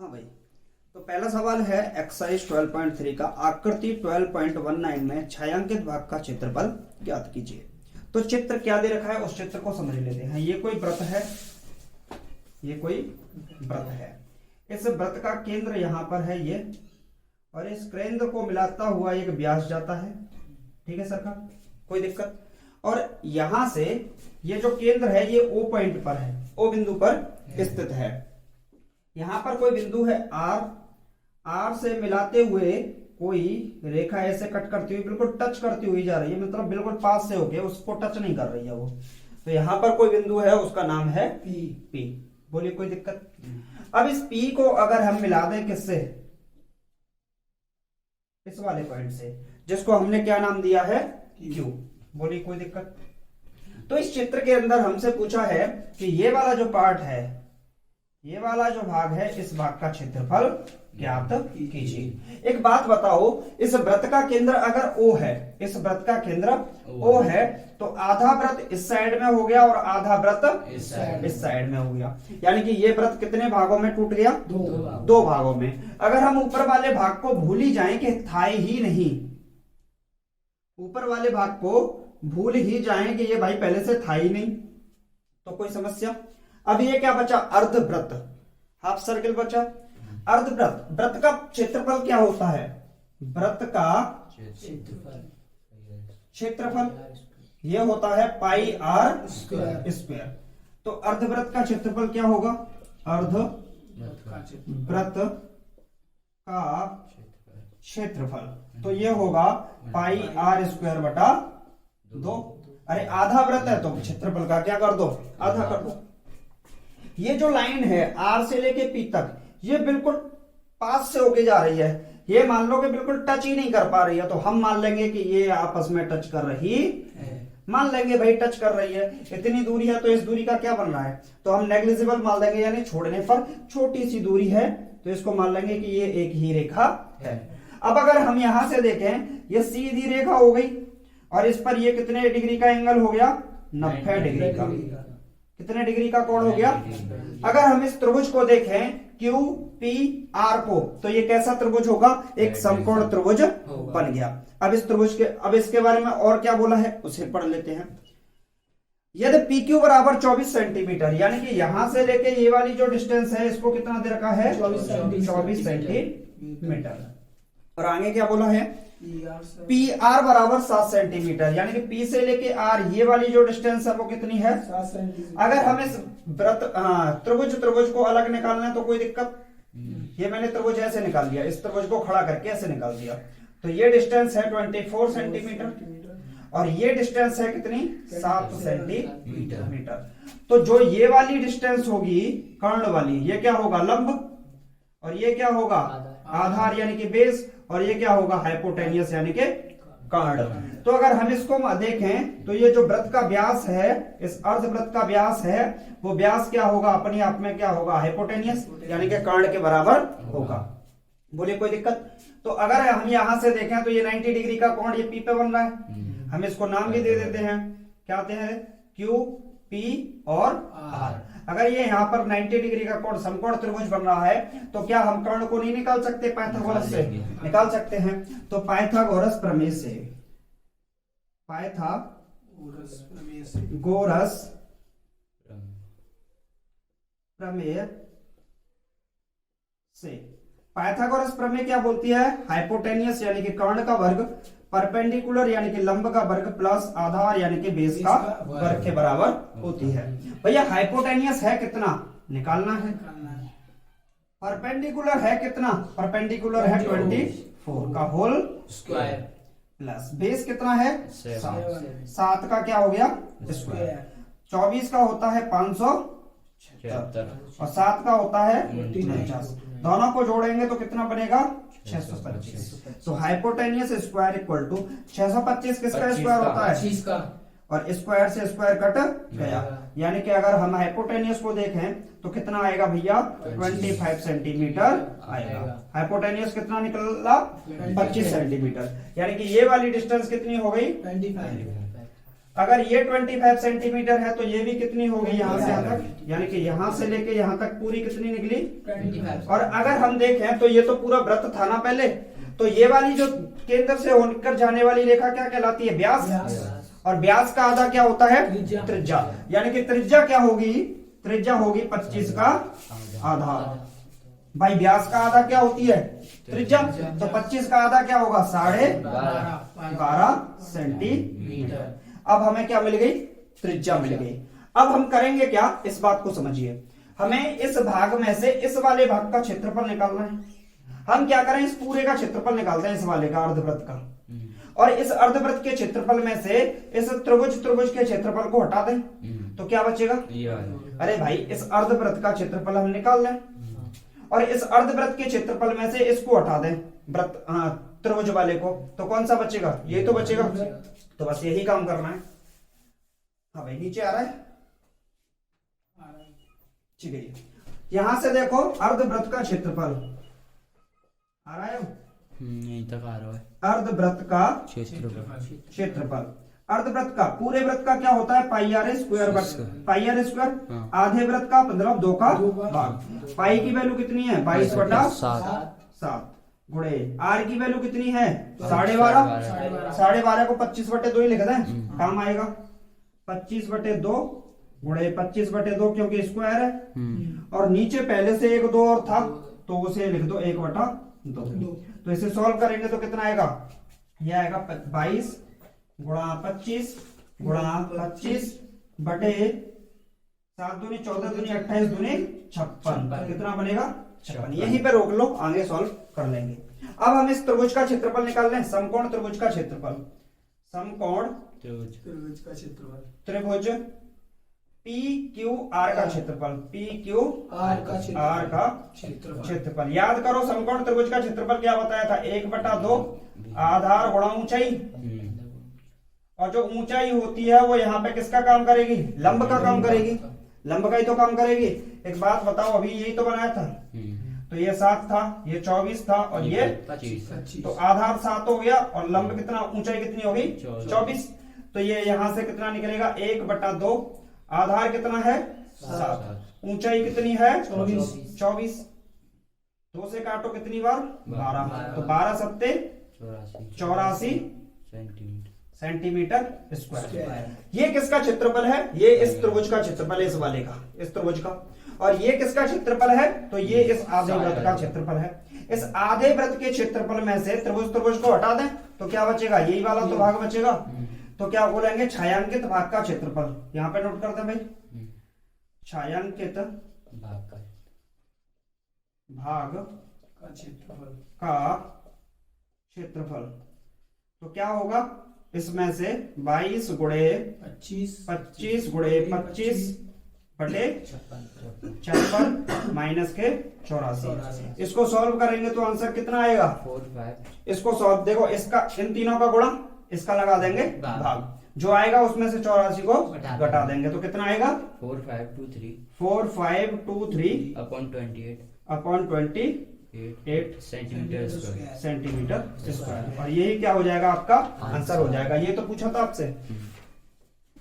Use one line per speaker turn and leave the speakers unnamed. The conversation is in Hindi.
हाँ भाई, तो पहला सवाल है एक्सरसाइज 12.3 का आकृति 12.19 में छायांकित भाग का क्षेत्रफल ज्ञात कीजिए। तो चित्र क्या दे रखा है उस चित्र को समझ लेते हैं। ये कोई वृत्त है, ये कोई वृत्त है। इस वृत्त का केंद्र यहाँ पर है ये, और इस केंद्र को मिलाता हुआ एक व्यास जाता है। ठीक है सर का, कोई दिक्कत। और यहां से ये जो केंद्र है ये ओ पॉइंट पर है, ओ बिंदु पर स्थित है। यहां पर कोई बिंदु है आर, आर से मिलाते हुए कोई रेखा ऐसे कट करती हुई बिल्कुल टच करती हुई जा रही है, मतलब बिल्कुल पास से होके उसको टच नहीं कर रही है वो। तो यहां पर कोई बिंदु है, उसका नाम है पी। पी बोलिए, कोई दिक्कत। अब इस पी को अगर हम मिला दें किससे, इस वाले पॉइंट से, जिसको हमने क्या नाम दिया है क्यू, बोलिए कोई दिक्कत। तो इस चित्र के अंदर हमसे पूछा है कि ये वाला जो पार्ट है, ये वाला जो भाग है, इस भाग का क्षेत्रफल ज्ञात कीजिए। एक बात बताओ, इस वृत्त का केंद्र अगर O है, इस वृत्त का केंद्र O है, तो आधा वृत्त इस साइड में हो गया और आधा वृत्त इस साइड में हो गया। यानी कि ये वृत्त कितने भागों में टूट गया? दो भागों में। अगर हम ऊपर वाले भाग को भूल ही जाएं कि था ही नहीं, ऊपर वाले भाग को भूल ही जाएं कि ये भाई पहले से था ही नहीं, तो कोई समस्या। अब ये क्या बचा? अर्धवृत्त, हाफ सर्किल बचा। अर्धवृत्त, वृत्त का क्षेत्रफल क्या होता है? वृत्त का क्षेत्रफल ये होता है पाई आर स्क्वायर। तो अर्धवृत्त का क्षेत्रफल क्या होगा? अर्धवृत्त का क्षेत्रफल तो ये होगा पाई आर स्क्वायर बटा 2। अरे आधा वृत्त है तो क्षेत्रफल का क्या कर दो? आधा कर दो। ये जो लाइन है आर से लेके पी तक, ये बिल्कुल पास से होके जा रही है। ये मान लो कि बिल्कुल टच ही नहीं कर पा रही है, तो हम मान लेंगे कि ये आपस में टच कर रही है। मान लेंगे भाई टच कर रही है, इतनी दूरी है, तो इस दूरी का क्या बन रहा है? तो हम नेग्लिजिबल मान लेंगे, यानी छोड़ने पर छोटी सी दूरी है, तो इसको मान लेंगे कि ये एक ही रेखा है। अब अगर हम यहां से देखें, ये सीधी रेखा हो गई और इस पर ये कितने डिग्री का एंगल हो गया? 90 डिग्री का। कितने डिग्री का कोण हो गया? अगर हम इस त्रिभुज को देखें क्यू पी आर को, तो ये कैसा त्रिभुज होगा? एक समकोण त्रिभुज बन गया। अब इस त्रिभुज के, अब इसके बारे में और क्या बोला है उसे पढ़ लेते हैं। यदि पी क्यू बराबर 24 सेंटीमीटर, यानी कि यहां से लेके ये वाली जो डिस्टेंस है, इसको कितना दे रखा है? 24 सेंटीमीटर। और आगे क्या बोला है? पी आर बराबर 7 सेंटीमीटर, यानी कि पी से लेके आर ये वाली जो डिस्टेंस है वो कितनी है? 7 सेंटीमीटर। अगर हम इस त्रिभुज को अलग निकालना है तो कोई दिक्कत? ये मैंने त्रिभुज ऐसे निकाल दिया, इस त्रिभुज को खड़ा करके ऐसे निकाल दिया, तो ये डिस्टेंस है 24 सेंटीमीटर और ये डिस्टेंस है कितनी? 7 सेंटीमीटर। तो जो ये वाली डिस्टेंस होगी कर्ण वाली, ये क्या होगा? लंब, और ये क्या होगा? आधार यानी कि बेस, और ये क्या होगा? हाइपोटेनियस यानी कि कर्ण। तो अगर हम इसको देखें तो ये जो वृत्त का व्यास है, इस अर्धवृत्त का व्यास है, वो व्यास क्या होगा? अपने आप में क्या होगा? हाइपोटेनियस यानी कि कर्ण के बराबर होगा। बोलिए कोई दिक्कत। तो अगर हम यहां से देखें तो ये 90 डिग्री का कोण ये पी पे बन रहा है। हम इसको नाम भी दे देते हैं, क्या आते हैं? क्यू पी और आर। अगर ये यहाँ पर 90 डिग्री का कोण समकोण त्रिभुज बन रहा है, तो क्या हम कर्ण को नहीं निकाल सकते? पाइथागोरस से निकाल सकते हैं। तो पाइथागोरस प्रमेय से, पाइथागोरस प्रमेय से, पाइथागोरस प्रमेय क्या बोलती है? हाइपोटेनियस यानी कि कर्ण का वर्ग, परपेंडिकुलर यानी कि लंब का वर्ग, प्लस आधार यानी कि बेस का वर्ग के बराबर होती है। भैया हाइपोटेनियस है कितना? निकालना है। परपेंडिकुलर है कितना? परपेंडिकुलर है 24 का होल स्क्वायर, प्लस बेस कितना है? 7 का क्या हो गया? स्क्वायर। 24 का होता है 576 और 7 का होता है 49। दोनों को जोड़ेंगे तो कितना बनेगा? 625। तो हाइपोटेनियस स्क्वायर इक्वल टू 625 किसका स्क्वायर होता है? 25 का, और स्क्वायर से स्क्वायर कट गया, यानी कि अगर हम हाइपोटेनियस को देखें तो कितना आएगा भैया? 25 सेंटीमीटर आएगा। हाइपोटेनियस कितना निकला? 25 सेंटीमीटर, यानी कि ये वाली डिस्टेंस कितनी हो गई? 25। अगर ये 25 सेंटीमीटर है तो ये भी कितनी होगी यहाँ से यहाँ तक, यानी कि यहाँ से लेके यहाँ तक पूरी कितनी निकली
25।
और अगर हम देखें तो ये तो पूरा वृत्त था ना पहले, तो ये वाली जो केंद्र से होकर जाने वाली रेखा क्या कहलाती है, व्यास। और व्यास का आधा क्या होता है, त्रिज्या। यानी कि त्रिज्या क्या होगी, त्रिज्या होगी 25 का आधा। भाई व्यास का आधा क्या होती है, त्रिज्या, तो 25 का आधा क्या होगा, 12.5 सेंटीमीटर। अब हमें क्या मिल गई, त्रिज्या मिल गई। अब हम करेंगे क्या, इस बात को समझिए, हमें इस भाग में से इस वाले भाग का क्षेत्रफल निकालना है। हम क्या करें, इस पूरे का क्षेत्रफल निकालते हैं, इस वाले का, अर्धवृत्त का। और इस अर्धवृत्त के क्षेत्रफल में से इस त्रिभुज के क्षेत्रफल को हटा दें तो क्या बचेगा, अरे भाई इस अर्धवृत्त का क्षेत्रफल हम निकाल लें और इस अर्धवृत्त के क्षेत्रफल में से इसको हटा दें, वृत्त त्रिभुज वाले को, तो कौन सा बचेगा, ये तो बचेगा। तो बस यही काम करना है। हाँ भाई नीचे आ रहा है, ठीक है। यहां से देखो अर्धवृत्त का क्षेत्रफल आ रहा है,
यहीं तक आ रहा है,
अर्धवृत्त का क्षेत्रफल। अर्धवृत्त का, पूरे वृत्त का क्या होता है, pi r square, pi r square. आधे वृत्त का मतलब 2 का भाग। पाई की वैल्यू कितनी है, 22/7 गुणे आर की वैल्यू कितनी है, 12.5। 12.5 को 25/2 ही लिख दें, काम आएगा। 25/2 गुणे 25/2 क्योंकि स्क्वायर है, और नीचे पहले से 1 2 और था तो उसे लिख दो 1/2। तो इसे सॉल्व करेंगे तो कितना आएगा, यह आएगा 22 गुणा 25 गुणा 25 बटे 7 दूनी 14 दूनी 28 दूनी 56, कितना बनेगा 56। यहीं पे रोक लो, आगे सॉल्व कर लेंगे। अब हम इस त्रिभुज का क्षेत्रफल निकाल लें, समकोण त्रिभुज का क्षेत्रफल। समकोण
त्रिभुज का क्षेत्रफल,
त्रिभुज पी क्यू आर का क्षेत्रफल, पी क्यू
आर का
क्षेत्रफल। याद करो समकोण त्रिभुज का क्षेत्रफल क्या बताया था, 1/2 आधार गुणा ऊंचाई, और जो ऊंचाई होती है वो यहाँ पे किसका काम करेगी, लंब का काम करेगी, लंब का ही तो काम करेगी। एक बात बताओ, अभी यही तो बनाया था, तो ये 7 था, ये 24 था और ये 25, तो आधार 7 हो गया और लंब कितना, ऊंचाई कितनी होगी 24। तो ये यहां से कितना निकलेगा, 1/2, आधार कितना है 7, ऊंचाई कितनी है 24। 2 से काटो कितनी बार, 12, तो 12 सत्ते 84 सेंटीमीटर स्क्वायर। ये किसका क्षेत्रफल है, ये इस त्रिभुज का क्षेत्रफल है, इस वाले का, इस त्रिभुज का। और ये किसका क्षेत्रफल है, तो ये इस आधे वृत्त का क्षेत्रफल है। इस आधे वृत्त के क्षेत्रफल में से त्रिभुज को हटा दें तो क्या बचेगा, यही वाला तो भाग बचेगा। तो क्या बोलेंगे, छायांकित भाग का क्षेत्रफल। यहां पे नोट करते हैं भाई, छायांकित भाग
का
क्षेत्रफल। तो क्या होगा, इसमें से 22 गुणे 25 गुणे 25 बटे 56 माइनस के 84। इसको सॉल्व करेंगे तो आंसर कितना आएगा,
4-5।
इसको सॉल्व देखो, इसका इन तीनों का गुणा इसका लगा देंगे भाग, जो आएगा उसमें से 84 को घटा देंगे तो कितना आएगा, 4523 अपॉन 28 सेंटीमीटर स्क्वायर। और यही क्या हो जाएगा, आपका आंसर हो जाएगा। ये तो पूछा था आपसे।